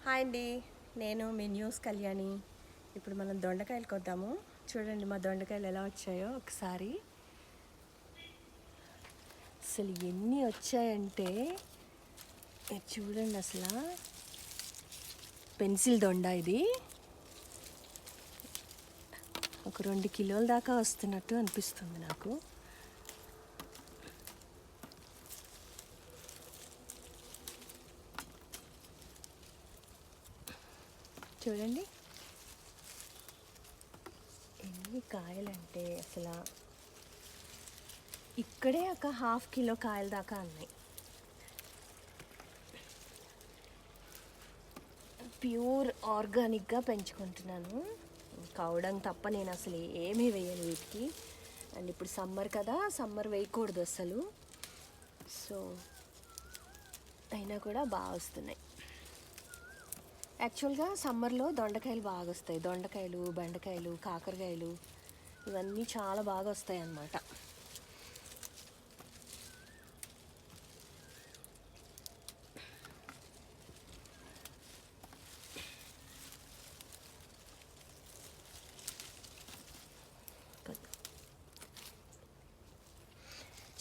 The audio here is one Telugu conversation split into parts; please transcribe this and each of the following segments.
హాయ్ అండి, నేను మీ న్యూస్ కళ్యాణి. ఇప్పుడు మనం దొండకాయలు కొద్దాము. చూడండి మా దొండకాయలు ఎలా వచ్చాయో ఒకసారి. అసలు ఎన్ని వచ్చాయంటే చూడండి. అసలు పెన్సిల్ దొండ ఇది ఒక 2 కిలోల దాకా వస్తున్నట్టు అనిపిస్తుంది నాకు. చూడండి ఎన్ని కాయలంటే అసలు ఇక్కడే ఒక 1/2 కిలో కాయల దాకా ఉన్నాయి. ప్యూర్ ఆర్గానిక్గా పెంచుకుంటున్నాను. కావడం తప్ప నేను అసలు ఏమీ వేయను వీటికి. అండ్ ఇప్పుడు సమ్మర్ కదా, సమ్మర్ వేయకూడదు అసలు. సో అయినా కూడా బాగా వస్తున్నాయి. యాక్చువల్గా సమ్మర్లో దొండకాయలు బాగా వస్తాయి. దొండకాయలు, బెండకాయలు, కాకరకాయలు ఇవన్నీ చాలా బాగా వస్తాయి అన్నమాట.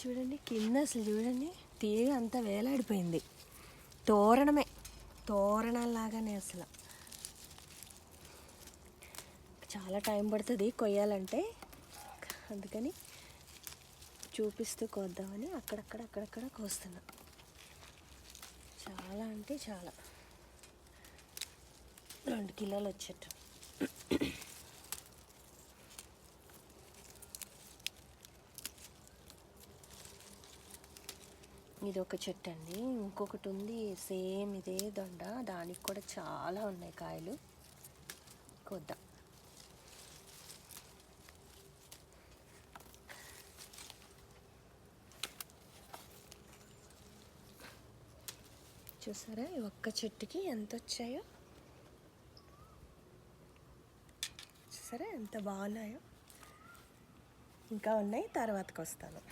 చూడండి కింద అసలు చూడండి, తీగ అంతా వేలాడిపోయింది. తోరణాలాగానే అసలు. చాలా టైం పడుతుంది కొయ్యాలంటే, అందుకని చూపిస్తూ కోద్దామని అక్కడక్కడ కోస్తున్నా. చాలా అంటే చాలా, 2 కిలోలు వచ్చేట్టు. ఇది ఒక చెట్టు అండి. ఇంకొకటి ఉంది సేమ్ ఇదే దొండ, దానికి కూడా చాలా ఉన్నాయి కాయలు. కొద్దాం. చూసారా ఈ ఒక్క చెట్టుకి ఎంత వచ్చాయో? చూసారా ఎంత బాగున్నాయో? ఇంకా ఉన్నాయి, తర్వాతకి వస్తాను.